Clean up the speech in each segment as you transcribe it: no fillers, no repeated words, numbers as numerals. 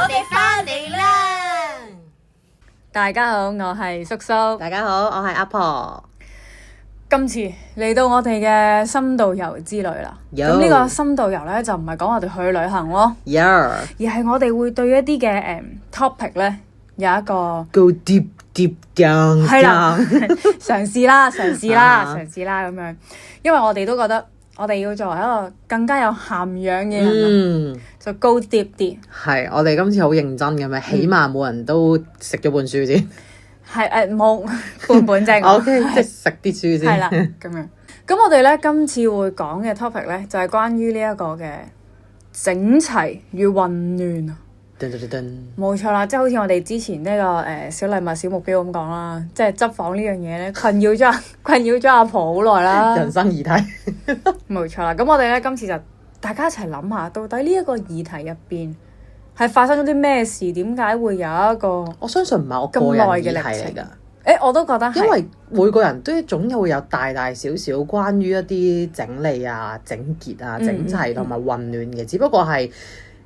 哋返嚟啦！大家好，我係叔叔。大家好，我係阿婆。今次嚟到我哋嘅深度遊之旅啦。咁呢個深度遊呢，就唔係講我哋去旅行咯，而係我哋會對一啲嘅topic 呢有一個 go deep down， 係啦，嘗試啦咁樣，因為我哋都覺得我哋要作為一個更加有涵養嘅人，就 go deep 啲。係，我哋今次好認真咁樣，起碼冇人都食咗本書先。係冇半本啫。OK， 即係食啲書先。係啦，咁樣。咁我哋咧今次會講嘅 topic 咧，就係關於呢一個嘅整齊與混亂啊。冇錯啦，即係好似我哋之前呢個小禮物小目標咁講啦，即係執房呢樣嘢咧，困擾咗阿婆好耐啦。人生議題。冇錯啦，咁我哋咧今次就大家一齊諗下，到底呢一個議題入邊係發生咗啲咩事？點解會有一個我相信唔係我個人議題嚟㗎。我都覺得係，因為每個人都總有會有大大小小關於一啲整理啊、整潔啊、整齊同埋混亂嘅，只不過係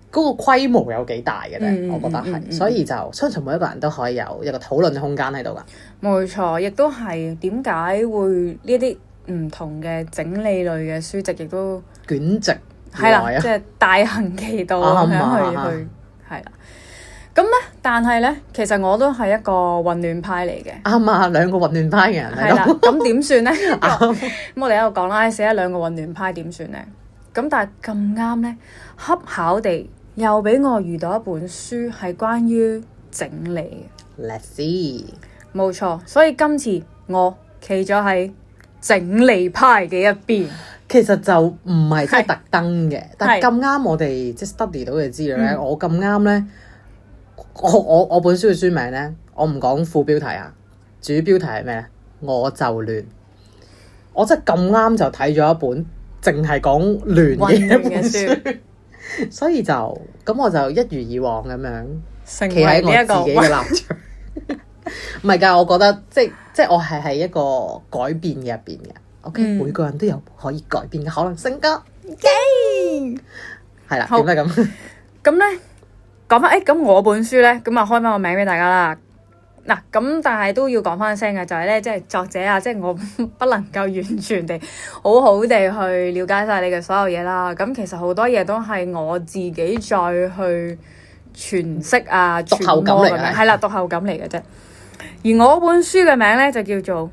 嗰個規模有幾大嘅啫。我覺得係，所以就相信每一個人都可以有一個討論嘅空間喺度㗎。冇錯，亦都係點解會呢啲唔同嘅整理類嘅書籍，亦都捲席係啦，即係大行其道咁樣去係啦。咁咧，但係咧，其實我都係一個混亂派嚟嘅。啱啊，兩個混亂派嘅人係啦。咁點算咧？咁我哋喺度講啦，寫咗兩個混亂派點算咧？咁但係咁啱咧，恰巧地又俾我遇到一本書係關於整理嘅。Let's see。冇錯，所以今次我企咗喺整理派嘅一邊。其實就唔係真係特登嘅，但係咁啱我哋即係 study 到嘅資料咧，我咁啱咧。我本書嘅書名咧，我唔講副標題啊，主標題係咩咧？我就亂。我真係咁啱就睇咗一本淨係講亂嘅一本書，所以就咁我就一如以往咁樣企喺我自己嘅立場。唔係㗎，我覺得即係我係喺一個改變嘅入邊嘅。OK，每個人都有可以改變嘅可能性㗎。係啦，點解咁？咁咧？講翻咁我本書咧，咁啊開翻個名俾大家啦。嗱，咁但係都要講翻聲嘅，就係咧，即係作者啊，即係我不能夠完全地好好地去了解晒你嘅所有嘢啦。咁其實好多嘢都係我自己再去詮釋啊，讀後感嚟嘅，係啦，讀後感嚟嘅啫。而我本書嘅名咧就叫做《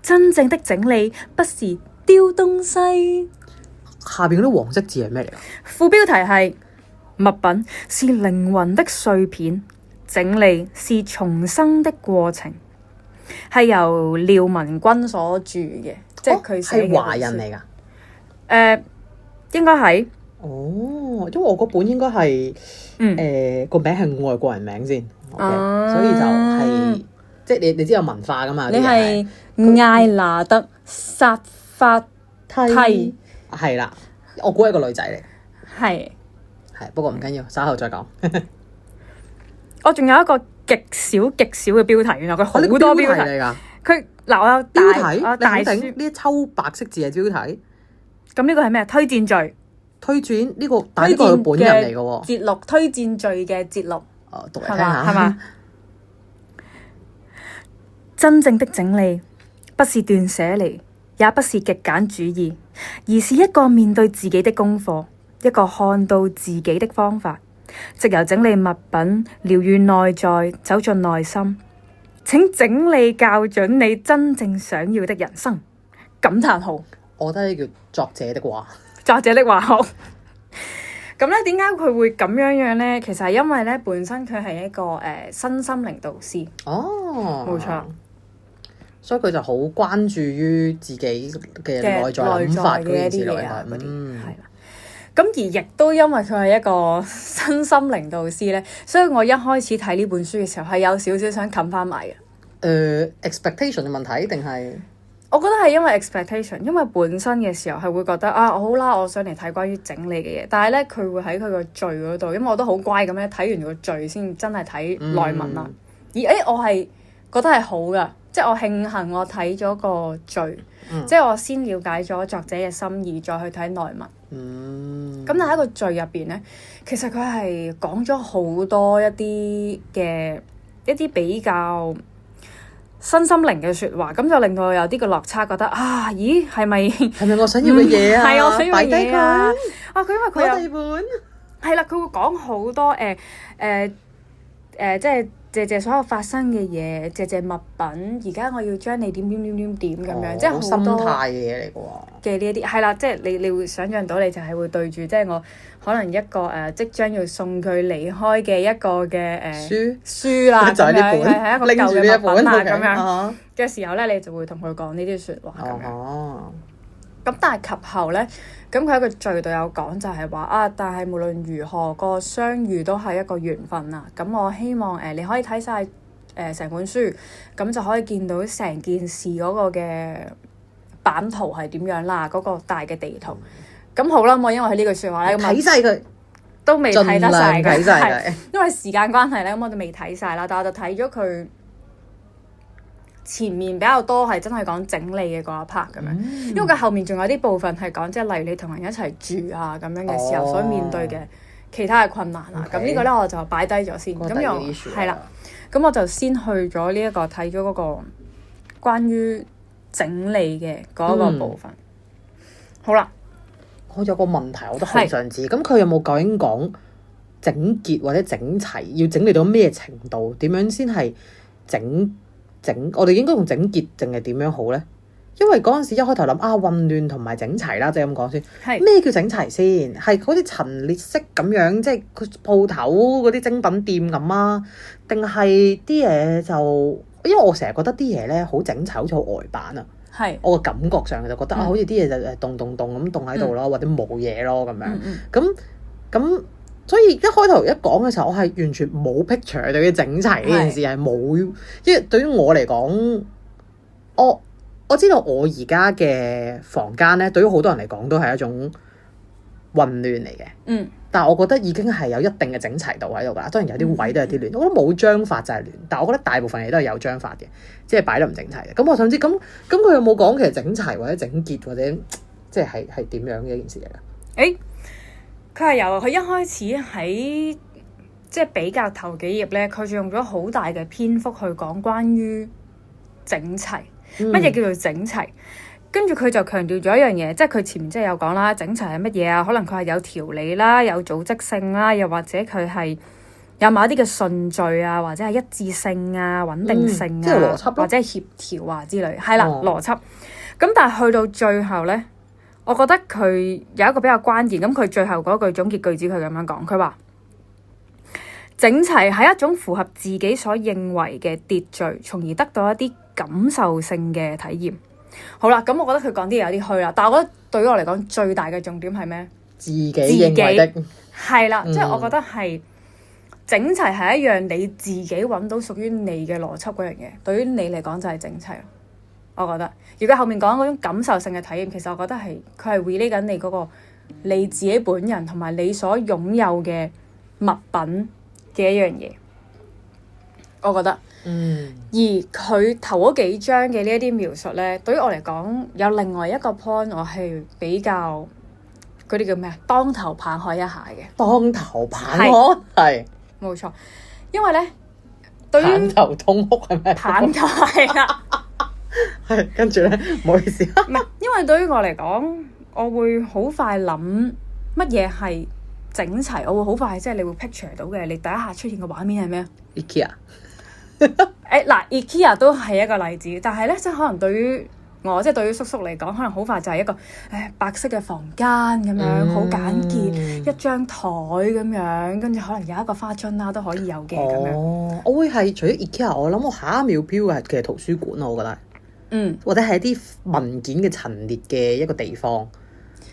真正的整理不是丟東西》。下邊嗰啲黃色字係咩嚟㗎？副標題係。物品是靈魂的碎片，整理是重生的過程，係由廖文君所著嘅，即係佢寫嘅。係華人嚟㗎？應該係。哦，因為我嗰本應該係個名係外國人名先，所以就係即係你知有文化㗎嘛？你係艾拿德薩法蒂係啦，我估係個女仔嚟。係。係，不過唔緊要，稍後再講。我仲有一個極少嘅標題，原來佢好多標題嚟㗎。佢嗱我有大書呢一抽白色字係標題。咁呢個係咩？推薦序。推薦呢個，但係呢個係本人嚟嘅喎。節錄推薦序嘅節錄。讀嚟聽下。係嘛？真正的整理不是斷捨離，也不是極簡主義，而是一個面對自己的功課。一個看到自己的方法，藉由整理物品療癒內在，走進內心。請整理校準你真正想要的人生。感嘆號！我覺得呢叫作者的話。作者的話好。咁咧，點解佢會咁樣呢？其實係因為咧，本身佢係一個身心靈導師。哦，冇錯。所以佢就好關注於自己嘅內在諗法嗰啲嘢啊，嗰啲係啦。咁而亦都因為佢係一個身心靈導師咧，所以我一開始睇呢本書嘅時候係有少少想冚翻埋嘅。expectation 嘅問題定係？我覺得係因為 expectation， 因為本身嘅時候係會覺得好啦，我想嚟睇關於整理嘅嘢，但係咧佢會喺佢個序嗰度，因為我都好乖咁咧睇完個序先真係睇內文啦。而我係覺得係好噶，即係我慶幸我睇咗個序，即係我先了解咗作者嘅心意，再去睇內文。咁但係喺個序入邊咧，其實佢係講咗好多一啲比較身心靈嘅説話，咁就令到我有啲個落差，覺得啊，咦，係咪我想要嘅嘢啊？係我想要嘅嘢啊！佢因為佢有地本係啦，佢會講好多即係謝所有發生嘅嘢，謝物品。而家我要將你點咁樣，即係好多心態嘅嘢嚟嘅喎。嘅呢一啲係啦，即係你會想象到，你就係會對住即係我可能一個即將要送佢離開嘅一個嘅書啦，咁樣係一個舊嘅物品啊咁樣嘅時候咧，你就會同佢講呢啲説話咁樣。咁但係及後咧，咁佢喺個序度有講就係話啊，但係無論如何個相遇都係一個緣分啊。咁我希望你可以睇晒成本書，咁就可以見到成件事嗰個嘅版圖係點樣啦，嗰個大嘅地圖。咁好啦，我因為佢呢句説話咧，睇晒佢都未睇得晒嘅，係因為時間關係咧，咁我哋未睇晒啦。但我就睇咗佢前面比較多係真係講整理嘅嗰一 part 咁樣，因為佢後面仲有啲部分係講即係例如你同人一齊住啊咁樣嘅時候所面對嘅其他嘅困難啊。咁呢個咧我就擺低咗先，咁又係啦。咁我就先去咗呢一個睇咗嗰個關於整理嘅嗰個部分。好啦，我有個問題，我覺得好想知，咁佢有冇究竟講整潔或者整齊要整理到咩程度？點樣先係整？我哋應該用整潔定係點樣好咧？因為嗰陣時一開頭諗混亂同埋整齊啦，即係咁講先。咩叫整齊先？係好似陳列式咁樣，即係佢鋪頭嗰啲精品店咁啊？定係啲嘢就因為我成日覺得啲嘢咧好整齊，好似好呆板啊。我個感覺上就覺得好似啲嘢就動咁動喺度咯，或者冇嘢咯咁樣。咁。所以一開頭一講嘅時候，我係完全冇 picture 對於整齊呢件事係冇，因為對於我嚟講，我知道我而家嘅房間咧，對於好多人嚟講都係一種混亂嚟嘅。但係我覺得已經係有一定嘅整齊度喺度㗎啦。當然有啲位都有啲亂，我覺得冇章法就係亂，但係我覺得大部分嘢都係有章法嘅，即係擺得唔整齊嘅。咁我想知，咁佢有冇講其實整齊或者整潔或者即係點樣嘅一件事嚟㗎？佢係由佢一開始喺即係比較頭幾頁咧，佢就用咗好大嘅篇幅去講關於整齊，乜嘢叫做整齊？跟住佢就強調咗一樣嘢，即係佢前面即係有講啦，整齊係乜嘢啊？可能佢係有條理啦，有組織性啦，又或者佢係有某一啲嘅順序啊，或者係一致性啊、穩定性啊，即係邏輯或者係協調啊之類，係啦，邏輯。咁但係去到最後咧。我覺得佢有一個比較關鍵，咁佢最後嗰句總結句子佢咁樣講，佢話整齊係一種符合自己所認為嘅秩序，從而得到一啲感受性嘅體驗。好啦，咁我覺得佢講啲嘢有啲虛啦，但係我覺得對於我嚟講最大嘅重點係咩？自己認為的係啦，即係我覺得係整齊係一樣你自己揾到屬於你嘅邏輯嗰樣嘢，對於你嚟講就係整齊。我覺得，如果後面講嗰種感受性嘅體驗，其實我覺得係佢係 relate 緊你嗰個你自己本人同埋你所擁有嘅物品嘅一樣嘢。我覺得，而佢頭嗰幾章嘅呢一啲描述咧，對於我嚟講有另外一個 point， 我係比較嗰啲叫咩啊？當頭棒喝一下嘅。當頭棒喝係冇錯，因為咧對於棒頭痛哭係咩？棒頭係啦。係，跟住咧，唔好意思。唔係，因為對於我嚟講，我會好快諗乜嘢係整齊，我會好快即係你會 picture 到嘅，你第一下出現嘅畫面係咩？IKEA。IKEA 都係一個例子，但係咧，即係可能對於我，即係對於叔叔嚟講，可能好快就係一個白色嘅房間咁樣，好簡潔，一張台咁樣，跟住可能有一個花樽啦，都可以有嘅咁樣。我會係除咗 IKEA，我諗我下一秒標嘅係其實圖書館，我覺得。或者係一啲文件嘅陳列嘅一個地方，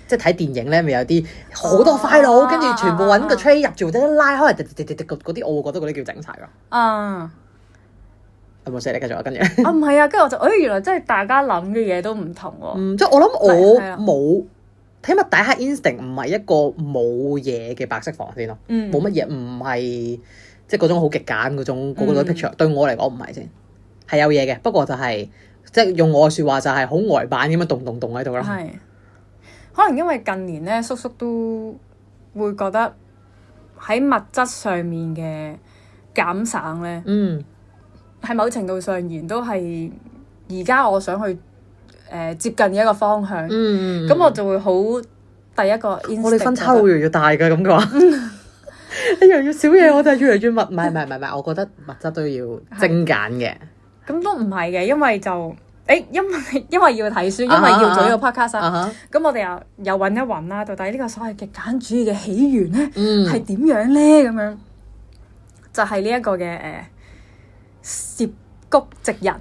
即係睇電影咧，咪有啲好多 file，跟住全部揾個 tray 入住，或者拉開，嗰啲，我會覺得嗰啲叫整齊咯。有冇寫你繼續啊？跟住唔係啊，跟住我就原來真係大家諗嘅嘢都唔同喎。即係我諗我冇，起碼第一刻 instinct 唔係一個冇嘢嘅白色房先咯，冇乜嘢，唔係即係嗰種好極簡嗰種嗰個 picture，對我嚟講唔係先。係有嘢嘅，不過就係、即係用我嘅説話就係好呆板咁樣動喺度咯。係，可能因為近年咧，叔叔都會覺得喺物質上面嘅減省咧，喺某程度上然都係而家我想去接近嘅一個方向。咁我就會好第一個 instinct 我哋分差會越嚟越大㗎咁嘅話，你越嚟越少嘢，我就越嚟越物。唔係，我覺得物質都要精簡嘅。咁都唔係嘅，因為就因為要睇書，因為要做呢個 podcast，咁我哋又揾一揾啦，到底呢個所謂極簡主義嘅起源咧係點樣咧？咁樣就係呢一個嘅涉谷直人，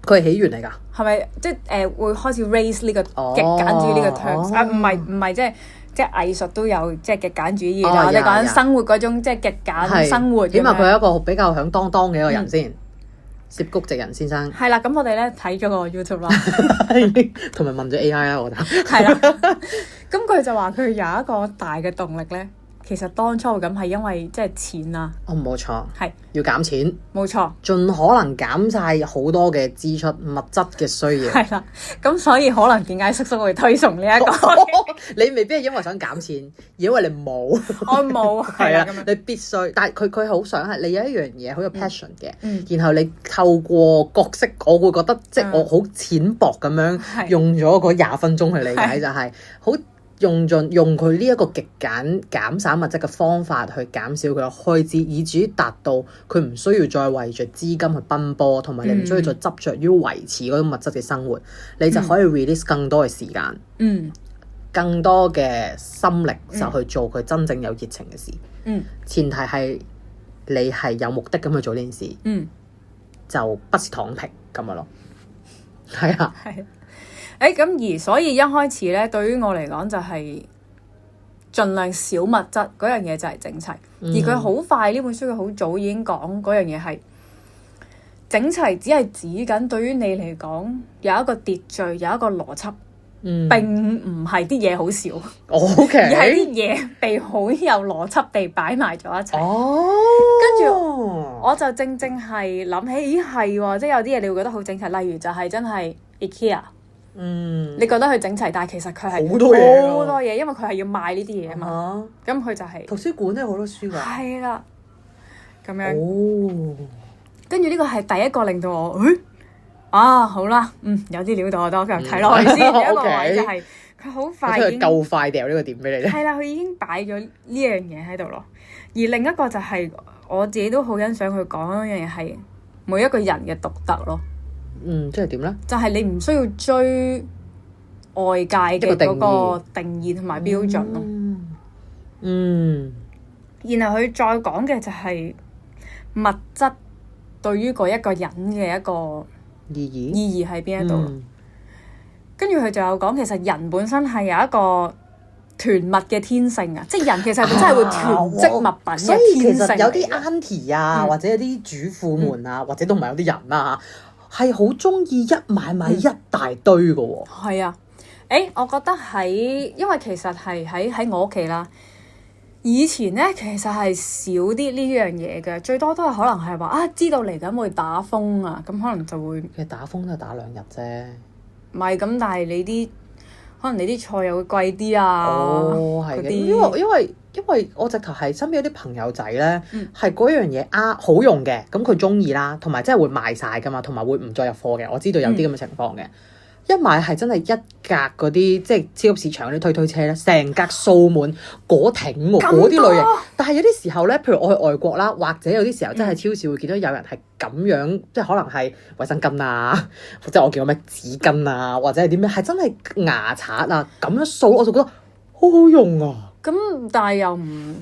佢係起源嚟㗎。係咪即係會開始 raise 呢個極簡主義呢個 terms？唔係即係藝術都有即係極簡主義啦。我哋講緊生活嗰種即係極簡生活。點解佢係一個比較響當嘅一個人先？涉谷直人先生係啦，咁我哋咧睇咗個 YouTube 啦，同埋問咗 AI 啦，我覺得係啦。咁佢就話佢有一個大嘅動力咧，其實當初咁係因為即係錢啊。冇錯，係要減錢，冇錯，盡可能減晒好多嘅支出，物質嘅需要。係啦，咁所以可能點解叔叔會推崇呢一個？你未必係因為想減錢，而因為你冇。我冇，係啊，你必須。但係佢好想係你有一樣嘢好有 passion 嘅，然後你透過角色，我會覺得即係我好淺薄咁樣用咗嗰20分鐘去理解，就係好。用佢呢一個極減省物質嘅方法去減少佢嘅開支，以至於達到佢唔需要再為着資金去奔波，同埋你唔需要再執着於維持嗰種物質嘅生活，你就可以 release 更多嘅時間，更多嘅心力就去做佢真正有熱情嘅事。前提係你係有目的咁去做呢件事，就不是躺平咁樣咯。係啊。咁而所以一開始咧，對於我嚟講就係盡量少物質嗰樣嘢就係整齊，而佢好快呢本書佢好早已經講嗰樣嘢係整齊，只係指緊對於你嚟講有一個秩序，有一個邏輯，並唔係啲嘢好少，而係啲嘢被好有邏輯地擺埋咗一齊。跟住我就正係諗起，咦係喎，即係有啲嘢你會覺得好整齊，例如就係真係 IKEA。你覺得佢整齊，但係其實佢係好多嘢，因為佢係要賣呢啲嘢啊嘛。咁佢就係圖書館都有好多書㗎。係啦，咁樣。跟住呢個係第一個令到我，好啦，有啲料到我多，繼續睇落去先。第一個位就係佢好快已經夠快掉呢個點俾你。係啦，佢已經擺咗呢樣嘢喺度咯。而另一個就係我自己都好欣賞佢講一樣嘢係每一個人嘅獨特咯。即係點咧？就係你唔需要追外界嘅嗰個定義同埋標準咯。然後佢再講嘅就係物質對於嗰一個人嘅一個意義喺邊一度。跟住佢就有講，其實人本身係有一個囤物嘅天性啊，即係人其實真係會囤積物品嘅天性。所以其實有啲 auntie 啊，或者有啲主婦們啊，或者都唔係有啲人啊。係好中意一買一大堆嘅喎。係啊，我覺得因為其實係喺我屋企啦。以前咧其實係少啲呢樣嘢嘅，最多都係可能係話知道嚟緊會打風啊，咁可能就會。其實打風都係打2日啫。唔係咁，但係可能你啲菜又會貴啲啊。係嘅，因為我直頭係身邊有啲朋友仔咧，係嗰樣嘢好用嘅，咁佢中意啦，同埋真係會賣晒噶嘛，同埋會唔再入貨嘅。我知道有啲咁嘅情況嘅。一買係真係一格嗰啲即係超級市場嗰啲推車咧，成格掃滿果挺喎，嗰啲類型。但係有啲時候咧，譬如我去外國啦，或者有啲時候真係超市會見到有人係咁樣，即係可能係衛生巾啊，或者我叫咩紙巾啊，或者係啲咩係真係牙刷啊咁樣掃，我就覺得好好用啊！咁但係又唔，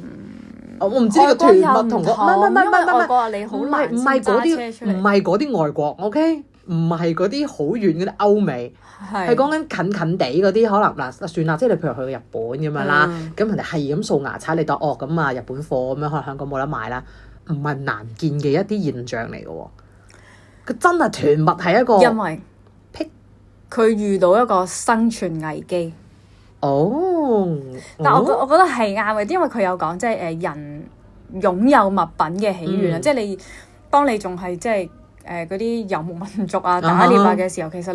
我唔知呢個囤物同個唔係外國你好難先揸車出嚟，唔係嗰啲外國 ，OK， 唔係嗰啲好遠嗰啲歐美，係講緊近地嗰啲可能嗱算啦，即係你譬如去日本咁樣啦，咁人哋係咁掃牙刷，你當咁啊日本貨咁樣，可能香港冇得賣啦，唔係難見嘅一啲現象嚟嘅喎，佢真係囤物係一個，因為佢遇到一個生存危機。但我覺得係啱嘅，因為佢有講即係人擁有物品嘅起源啊，即係當你仲係即係嗰啲遊牧民族啊打獵啊嘅時候，其實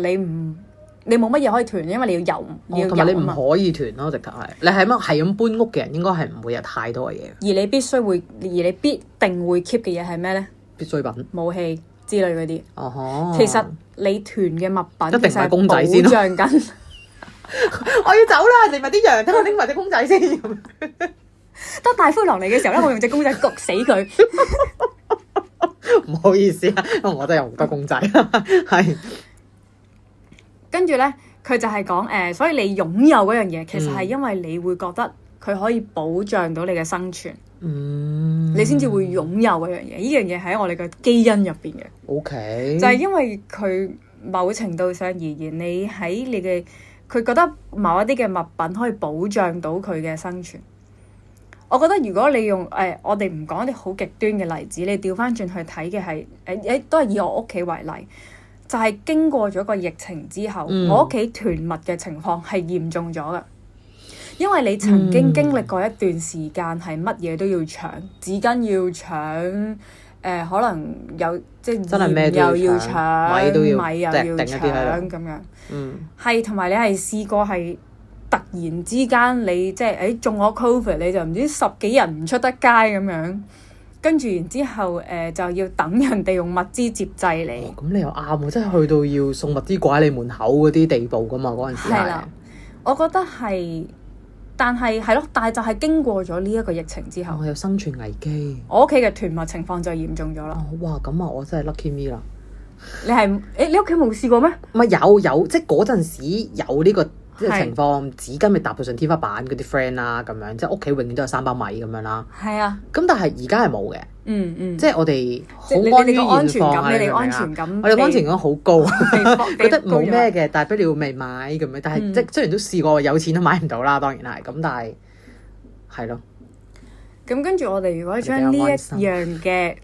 你冇乜嘢可以囤，因為你要遊，同埋你唔可以囤咯，直頭係你係咁搬屋嘅人，應該係唔會有太多嘅嘢。而你必定會 keep 嘅嘢係咩咧？必需品、武器之類嗰啲。其實你囤嘅物品一定係公仔先咯。保障緊。我要走啦，剩埋啲羊，等我拎埋隻公仔先。當大灰狼嚟嘅時候咧，我用隻公仔焗死佢。唔好意思啊，因為我真係有好多公仔。係。跟住咧，佢就係講所以你擁有嗰樣嘢，其實係因為你會覺得佢可以保障到你嘅生存。你先至會擁有嗰樣嘢。呢樣嘢喺我哋嘅基因入邊嘅。OK。就係因為佢某程度上而言，你喺你嘅佢覺得某一啲嘅物品可以保障到佢嘅生存。我覺得如果你用我哋唔講一啲好極端嘅例子，你調翻轉去睇嘅係都係以我屋企為例。就係經過咗個疫情之後，我屋企囤物嘅情況係嚴重咗㗎。因為你曾經經歷過一段時間係乜嘢都要搶，紙巾要搶，可能有即係鹽又要搶，米又要搶咁樣。係同埋你係試過係突然之間你即係中咗 Covid，你就唔知10幾日唔出得街咁樣。跟住然之後，就要等人哋用物資接濟你。咁你又啱喎，即係去到要送物資掛喺你門口嗰啲地步噶嘛？嗰陣時係啦，我覺得係，但係就係經過咗呢一個疫情之後，有生存危機。我屋企嘅囤物情況就嚴重咗啦。哇！咁啊，我真係 lucky me 啦。你屋企冇試過咩？唔係有，即係嗰陣時有呢個情況，紙巾咪搭到上天花板嗰啲 friend 啦，咁樣即係屋企永遠都有3包米咁樣啦。係啊。咁但係而家係冇嘅。即係我哋好安於現況，你哋安全感，我哋安全感好高，覺得冇咩嘅，大不了未買咁樣。但係即係雖然都試過有錢都買唔到啦，當然係咁，但係係咯。咁跟住我哋如果將呢一樣嘅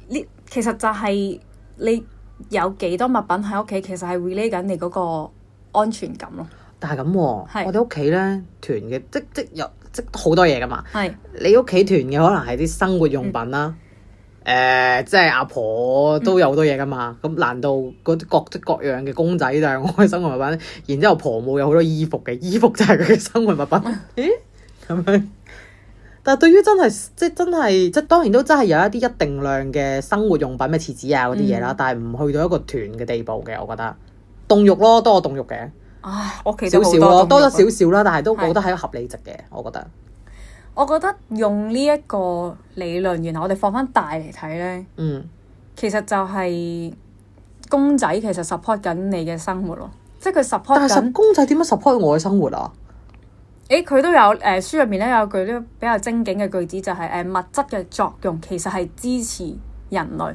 其實就係你有幾多物品喺屋企，其實係 relate 緊你嗰個安全感咯。但係咁喎，我哋屋企咧囤嘅即好多嘢噶嘛。你屋企囤嘅可能係啲生活用品啦。即係阿婆都有好多嘢噶嘛，咁難道嗰啲各式各樣嘅公仔就係我嘅生活物品？然之後婆母有好多衣服嘅，衣服就係佢嘅生活物品。咦？咁樣？但係對於真係當然都真係有一啲一定量嘅生活用品，咩廁紙啊嗰啲嘢啦，但係唔去到一個囤嘅地步嘅，我覺得。凍肉咯，多過凍肉嘅。我其實少少咯，多咗少少啦，但係都我覺得係一個合理值嘅，我覺得。我覺得用呢一個理論，然後我哋放翻大嚟睇咧，其實就係公仔其實 support 緊你嘅生活咯，即係佢 support 緊。但係公仔點樣 support 我嘅生活啊？佢都有書入面咧有句都比較精警嘅句子，就係物質嘅作用其實係支持人類。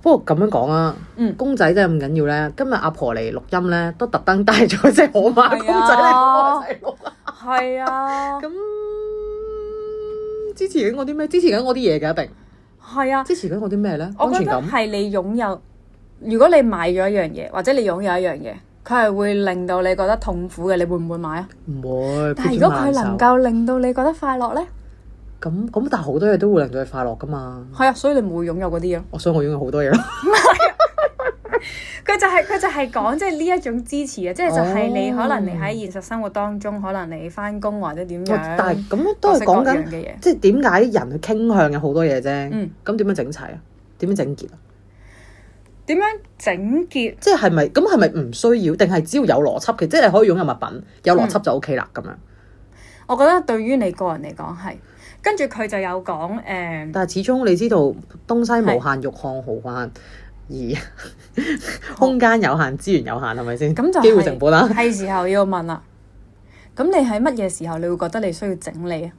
不過咁樣講啊，公仔真係咁緊要咧。今日阿婆嚟錄音咧，都特登帶咗隻河馬公仔嚟幫我細錄。係啊。咁支持緊我啲咩？支持緊我啲嘢嘅一定。係啊。支持緊我啲咩咧？安全感。我覺得係你擁有，如果你買咗一樣嘢，或者你擁有一樣嘢，佢係會令到你覺得痛苦嘅，你會唔會買啊？唔會。但係如果佢能夠令到你覺得快樂咧？咁，但係好多嘢都會令到你快樂噶嘛。係啊，所以你唔會擁有嗰啲咯。所以我擁有好多嘢咯。佢就係講即係呢一種支持啊，即係就係你可能你喺現實生活當中，可能你翻工或者點樣。但係咁都係講緊，即係點解人去傾向有好多嘢啫？咁點樣整齊啊？點樣整潔啊？點樣整潔？即係咪唔需要？定係只要有邏輯嘅，即係你可以擁有物品，有邏輯就 OK 啦咁樣。我覺得對於你個人嚟講係。跟住佢就有講但係始終你知道東西無限，欲看無限，而空間有限，資源有限，係咪先？咁就機會成本啦。係時候要問啦。咁你喺乜嘢時候你會覺得你需要整理啊？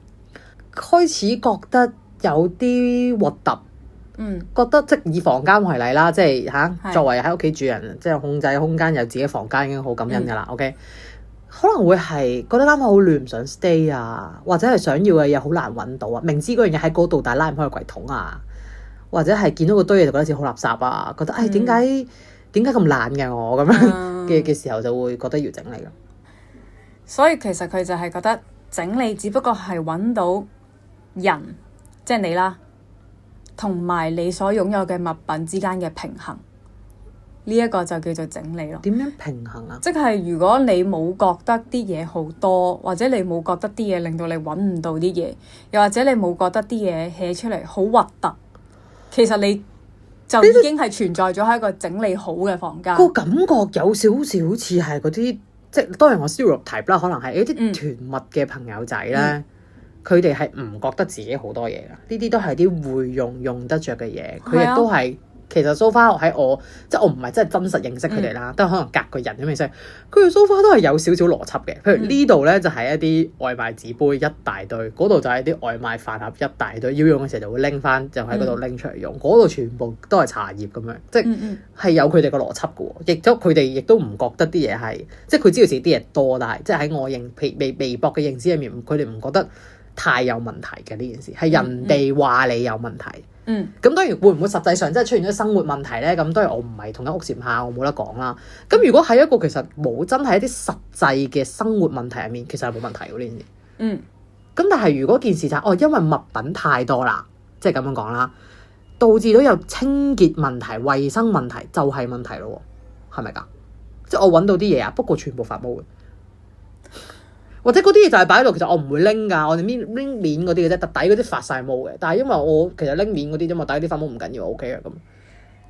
開始覺得有啲核突，覺得即以房間為例啦，即係作為喺屋企住人，即係控制空間有自己房間已經好感恩㗎啦。OK。可能會係覺得間房好亂，唔想 stay 啊，或者係想要嘅嘢好難揾到啊，明知嗰樣嘢喺嗰度，但係拉唔開個櫃桶啊，或者係見到個堆嘢就覺得自己好垃圾啊，覺得點解咁懶嘅我咁樣嘅時候就會覺得要整理咯。所以其實佢就係覺得整理只不過係揾到人，即係你啦，同埋你所擁有嘅物品之間嘅平衡，呢一個就叫做整理咯。點樣平衡啊？即係如果你冇覺得啲嘢好多，或者你冇覺得啲嘢令到你揾唔到啲嘢，又或者你冇覺得啲嘢 hea 出嚟好核突，其實你就已經係存在咗喺一個整理好嘅房間。個感覺有少少似係嗰啲，即係當然我 stereotype 啦，可能係一啲團密嘅朋友仔咧，佢哋係唔覺得自己好多嘢㗎，呢啲都係啲會用得着嘅嘢，佢亦都係。其實 so far 喺我即係我唔係真係真實認識佢哋啦，都可能隔個人咁樣識。佢哋 so far 都係有少少邏輯嘅。譬如呢度咧就係一啲外賣紙杯一大堆，嗰度就係啲外賣飯盒一大堆，要用嘅時候就會拎翻，就喺嗰度拎出嚟用。嗰度全部都係茶葉咁樣，即係有佢哋個邏輯嘅喎。亦都佢哋亦都唔覺得啲嘢係，即係佢知道自己啲嘢多，但係即係喺我微博嘅認知入面，佢哋唔覺得太有問題嘅呢件事，係人哋話你有問題。咁當然會唔會實際上真係出現咗生活問題咧？咁當然我唔係同一屋檐下，我冇得講啦。咁如果喺一個其實冇真係一啲實際嘅生活問題入面，其實係冇問題嘅呢件事。咁但係如果件事就係因為物品太多啦，即係咁樣講啦，導致到有清潔問題、衞生問題，就係問題咯，係咪㗎？即係我揾到啲嘢啊，不過全部發毛嘅。或者嗰啲嘢就係擺喺度，其實我唔會拎㗎，我哋拎面嗰啲嘅啫，底嗰啲發晒毛嘅。但係因為我其實拎面嗰啲啫嘛，底嗰啲發毛唔緊要，OK 嘅咁。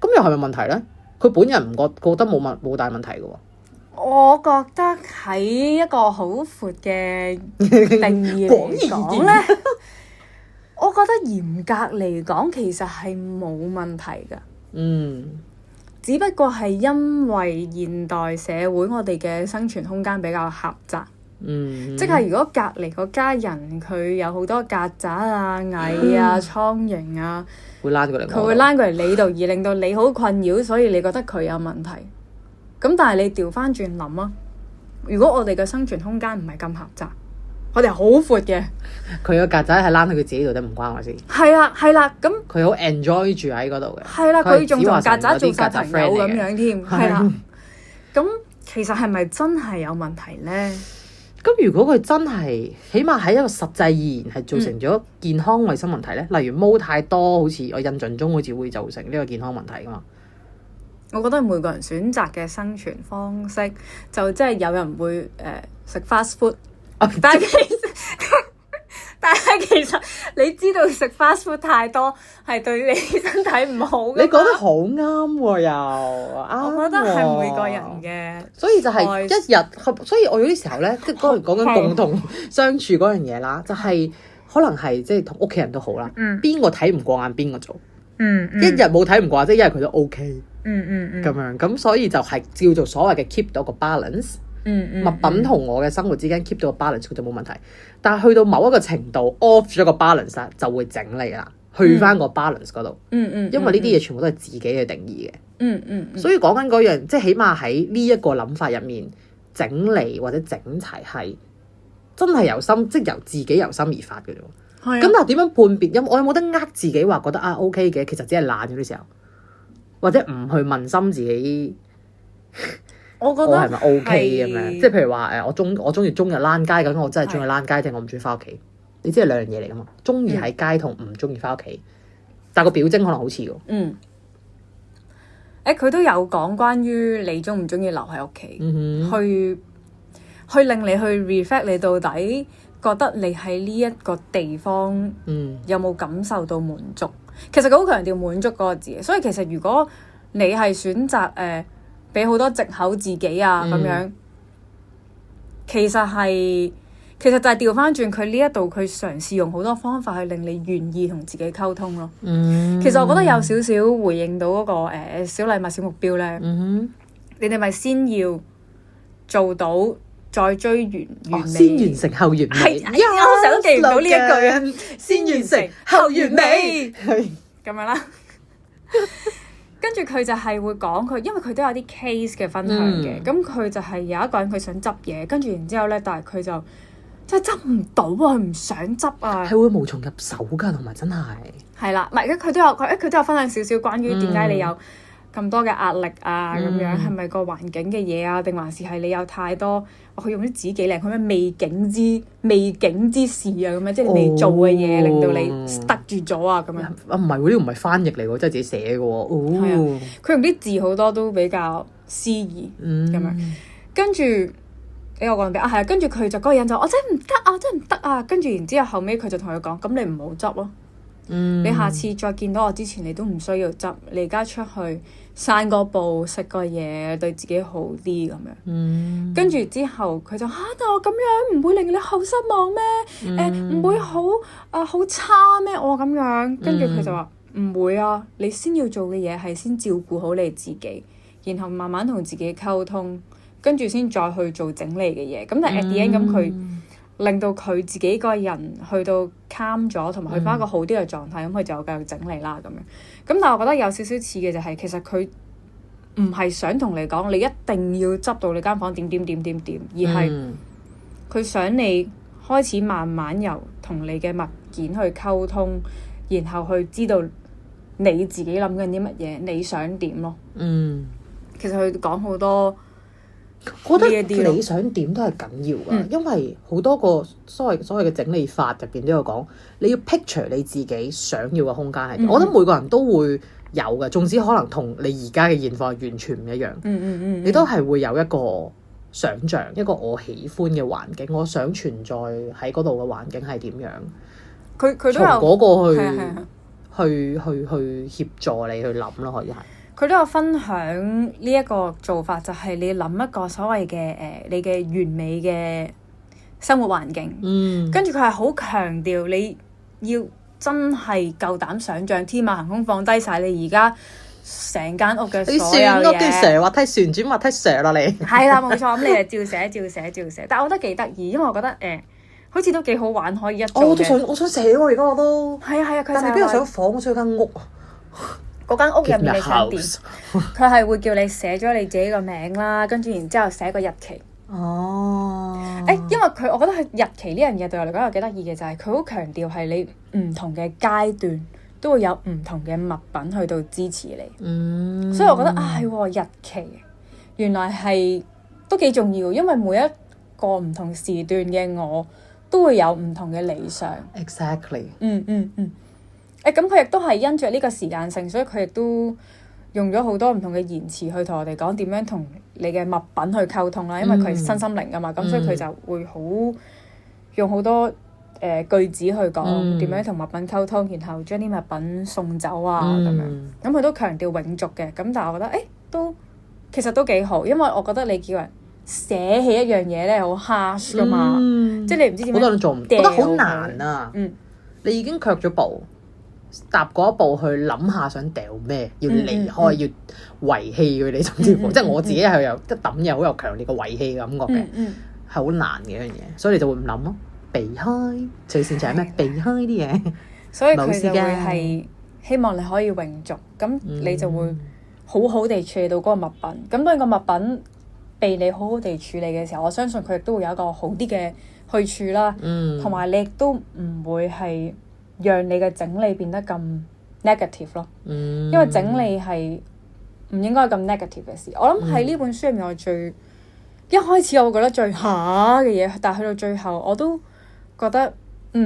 咁又係咪問題咧？佢本人唔覺得冇大問題嘅喎。我覺得喺一個好闊嘅定義嚟講咧，我覺得嚴格嚟講其實係冇問題㗎。只不過係因為現代社會我哋嘅生存空間比較狹窄。即係如果隔離嗰家人佢有好多曱甴啊、蟻啊、蒼蠅啊，會躝過嚟，佢會躝過嚟你度，而令到你好困擾，所以你覺得佢有問題。咁但係你調翻轉諗啊，如果我哋嘅生存空間唔係咁狹窄，我哋好闊嘅，佢個曱甴係躝喺佢自己度，都唔關我事。係啦，咁佢好 enjoy 住喺嗰度嘅。係啦，佢仲同曱甴做晒朋友咁樣添，係啦。咁其實係咪真係有問題咧？咁如果佢真係，起碼喺一個實際而言係造成咗健康衞生問題咧，例如毛太多，好似我印象中好似會造成呢個健康問題噶嘛。我覺得每個人選擇嘅生存方式，就即係有人會食 fast food，但係其實你知道食 fast food 太多係對你身體唔好嘅。你講得好啱喎，又啱。我覺得係每個人嘅，所以就係一日，所以我有啲時候咧，即係講緊共同相處嗰樣嘢啦，就係可能係即係同屋企人都好啦。邊個睇唔過眼邊個做？一日冇睇唔過眼，即係一日佢都 OK。咁樣咁，所以就係叫做所謂嘅 keep 到個 balance。物品同我嘅生活之間 keep 到個 balance，佢就冇問題。但係去到某一個程度 off 咗個 balance 就會整理啦，去翻個 balance 嗰度。因為呢啲嘢全部都係自己嘅定義嘅。所以講緊嗰樣，即係起碼喺呢一個諗法入面，整理或者整齊係真係由心，即係由自己由心而發嘅啫。咁但係點樣判別？我有冇得呃自己話覺得OK 嘅？其實只係懶嗰啲時候，或者唔去問心自己。我覺得我係咪 OK 咁樣？即係譬如話我中意中日躝街，咁我真係中意躝街定我唔中意翻屋企？你知係兩樣嘢嚟噶嘛？中意喺街同唔中意翻屋企，但係個表徵可能好似喎。佢都有講關於你中唔中意留喺屋企，去令你去 reflect 你到底覺得你喺呢一個地方有冇感受到滿足？其實佢好強調滿足嗰個字，所以其實如果你係選擇俾好多藉口自己啊咁樣，其實就係調翻轉佢呢一度，佢嘗試用好多方法去令你願意同自己溝通咯。其實我覺得有少少回應到嗰個小禮物小目標咧。你哋咪先要做到，再追完美。先完成後完美。我成日都記唔到呢一句啊！先完成後完美，係咁樣啦。跟住佢就係會講佢，因為佢都有啲 case 嘅分享嘅。咁佢就係有一個人佢想執嘢，跟住然之後咧，但係佢就真係執唔到啊！佢唔想執啊，係會無從入手㗎，同埋真係啦，唔係佢都有分享少少關於點解你有咁多嘅壓力啊，咁樣係咪個環境嘅嘢啊，定還是係你有太多？佢用啲紙幾靚，佢咩未竟之事啊，咁樣即係你未做嘅嘢，令到你 stuck 住咗啊，咁樣。唔係喎，呢個唔係翻譯嚟喎，真係自己寫嘅喎。係啊，佢用啲字好多都比較詩意咁樣，跟住我講俾係啊，跟住佢就嗰個人就我真係唔得啊，真係唔得啊，跟住然之後後尾佢就同佢講，咁你唔好執咯。你下次再見到我之前，你都唔需要執。你而家出去散個步，食個嘢，對自己好啲咁樣。跟住之後，佢就但我咁樣唔會令你好失望咩？唔會好差咩？我咁樣。跟住佢就話唔會啊！你先要做嘅嘢係先照顧好你自己，然後慢慢同自己溝通，跟住先再去做整理嘅嘢。咁但係 at the end 咁佢。令到佢自己個人去到 calm 咗，同埋去翻一個好啲嘅狀態，咁佢就繼續整理啦咁樣。咁但係我覺得有少少似嘅就係，其實佢唔係想同你講，你一定要執到你間房點，而係佢想你開始慢慢由同你嘅物件去溝通，然後去知道你自己諗緊啲乜嘢，你想點咯。其實佢講好多。我覺得你想點都係緊要㗎，因為好多個所謂嘅整理法入邊都有講，你要 picture 你自己想要嘅空間係點。我覺得每個人都會有嘅，縱使可能同你而家嘅現況完全唔一樣。你都係會有一個想像，一個我喜歡嘅環境，我想存在喺嗰度嘅環境係點樣。佢都有從嗰個去協助你去諗咯，可以係。佢都有分享呢一個做法，就係你諗一個所謂嘅你嘅完美嘅生活環境，跟住佢係好強調你要真係夠膽想像天馬行空，放低晒你而家成間屋嘅所有嘢。你旋屋啲蛇滑梯旋轉滑梯蛇啦，你係啦，冇錯。咁你就照寫，但係我覺得幾得意，因為我覺得好似都幾好玩，可以一做嘅。我想寫喎，而家我都係啊，但係邊度想房？我想間屋。嗰間屋入面你想點？佢係會叫你寫咗你自己個名啦，跟住然之後寫個日期。因為我覺得佢日期呢樣嘢對我嚟講又幾得意嘅，就係佢好強調係你唔同嘅階段都會有唔同嘅物品去到支持你。所以我覺得係喎，日期原來係都幾重要，因為每一個唔同時段嘅我都會有唔同嘅理想。Exactly。咁佢亦都係因著呢個時間性，所以佢亦都用咗好多唔同嘅言辭去同我哋講點樣同你嘅物品去溝通啦。因為佢係身心靈㗎嘛，咁所以佢就會用好多句子去講點樣同物品溝通，然後將啲物品送走啊咁樣。咁佢都強調永續嘅，咁但係我覺得其實都幾好，因為我覺得你叫人捨棄一樣嘢咧，好 harsh 㗎嘛，即係你唔知點樣，好多人做唔到，覺得好難啊。你已經卻咗步。踏嗰一步去諗下想掉咩，要離開，要遺棄佢哋，甚至乎即係我自己係有抌嘢好有強烈嘅遺棄感覺嘅，係好難嘅一樣嘢，所以你就會唔諗咯，避開最善就係咩？避開啲嘢，所以佢就會係希望你可以永續，咁你就會好好地處理到嗰個物品。咁當然個物品被你好好地處理嘅時候，我相信佢亦都會有一個好啲嘅去處啦，同埋你亦都唔會係讓你嘅整理變得咁 negative 咯，因為整理係唔應該咁 negative 嘅事。我諗喺呢本書入面，我一開始我會覺得最嚇嘅嘢，但係去到最後我都覺得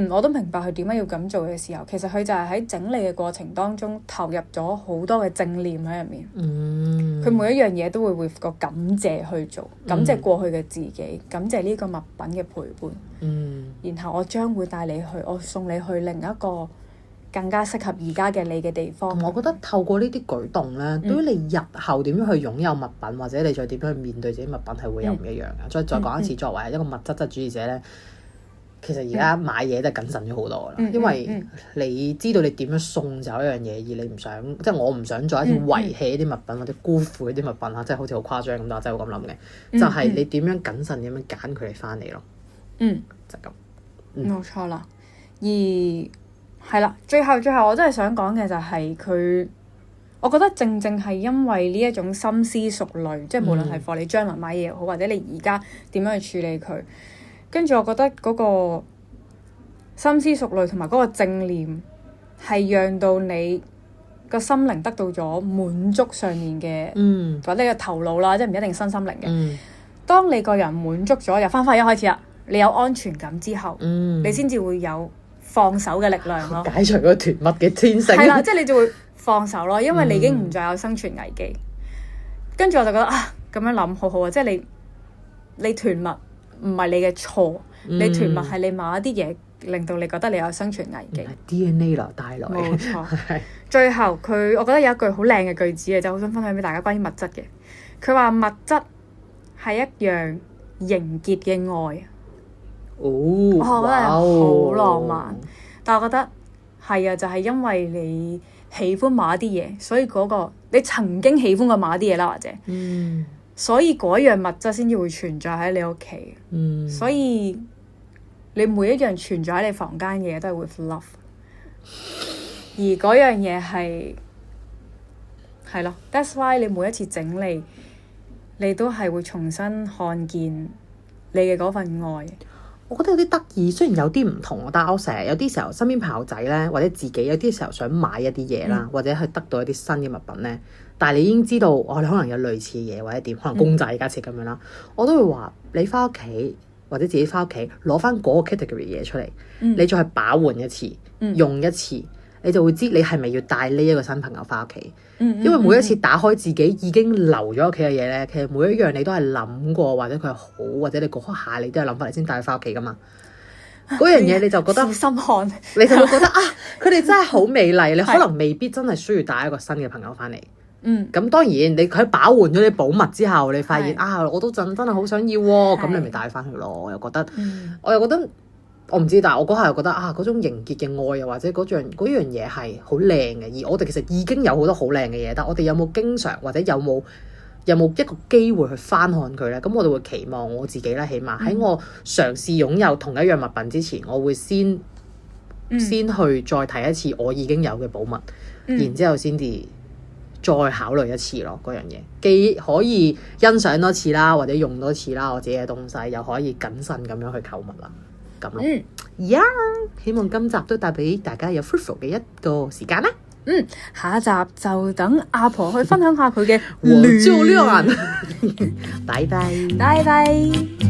我都明白佢點解要咁做嘅時候，其實佢就係喺整理嘅過程當中投入咗好多嘅正念喺入面。佢每一樣嘢都會個感謝去做，感謝過去嘅自己，感謝呢個物品嘅陪伴。然後我將會帶你去，我送你去另一個更加適合而家嘅你嘅地方。我覺得透過呢啲舉動咧，對於你日後點樣去擁有物品，或者你再點樣去面對自己物品係會有唔一樣嘅。再講一次，作為一個物質質主義者咧，其實而家買嘢都係謹慎咗好多啦，因為你知道你點樣送走一樣嘢，而你唔想，即係我唔想再一次遺棄啲物品或者辜負啲物品啊，即係好似好誇張咁，但我真係會咁諗嘅，就係你點樣謹慎點樣揀佢哋翻嚟咯。就咁。冇錯啦，而係啦，最後我真係想講嘅就係佢，我覺得正係因為呢一種深思熟慮，即係無論係for你將來買嘢又好，或者你而家點樣去處理佢，跟住我覺得嗰個深思熟慮同埋嗰個正念係讓到你個心靈得到咗滿足上面嘅，或者你個頭腦啦，即係唔一定身心靈嘅。當你個人滿足咗，又翻返去一開始啦，你有安全感之後，你先至會有放手嘅力量咯。解除嗰個囤物嘅天性。係啦，即係你就會放手咯，因為你已經唔再有生存危機。跟住我就覺得咁樣諗好好啊，即係你囤物唔係你嘅錯，你囤物係你某一啲嘢令到你覺得你有生存危機。DNA 啦，帶來。冇錯。最後我覺得有一句好靚嘅句子嘅，就好想分享俾大家關於物質嘅。佢話物質係一樣凝結嘅愛。我覺得係好浪漫，但我覺得係啊，就係因為你喜歡某一啲嘢，所以你曾經喜歡過某一啲嘢啦，或者，所以嗰樣物質先至會存在喺你屋企。所以你每一樣存在喺你房間嘅嘢都係 with love， 而嗰樣嘢係咯 ，that's why 你每一次整理，你都係會重新看見你嘅嗰份愛。我覺得有啲得意，雖然有啲唔同，但係我成日有啲時候身邊朋友仔咧，或者自己有啲時候想買一啲嘢啦，或者去得到一啲新嘅物品咧，但係你已經知道你可能有類似嘅嘢或者點，可能公仔假設咁樣啦，我都會話你翻屋企或者自己翻屋企攞翻嗰個 category 嘢出嚟，你再去把玩一次，用一次，你就會知你係咪要帶呢一個新朋友翻屋企。因為每一次打開自己已經留咗屋企嘅嘢咧，其實每一樣你都係諗過，或者佢係好，或者你嗰下你都係諗法嚟先帶佢翻屋企噶嘛。嗰樣嘢你就覺得心寒，你就會覺得佢哋真係好美麗。你可能未必真係需要帶一個新嘅朋友翻嚟。咁當然你佢把玩咗啲寶物之後，你發現我都真係好想要喎，咁你咪帶翻去咯。我又覺得。我唔知，但係我嗰下又覺得嗰種凝結嘅愛，又或者嗰樣嘢係好靚嘅。而我哋其實已經有好多好靚嘅嘢，但係我哋有冇經常或者有冇一個機會去翻看佢咧？咁我哋會期望我自己咧，起碼喺我嘗試擁有同一樣物品之前，我會先去再睇一次我已經有嘅寶物，然之後先至再考慮一次咯。嗰樣嘢既可以欣賞多次啦，或者用多次啦，我自己嘅東西又可以謹慎咁樣去購物啦。咁咯希望今集都帶俾大家有 fruitful 嘅一個時間啦。下一集就等阿婆去分享下佢嘅我就亮，拜拜，拜拜。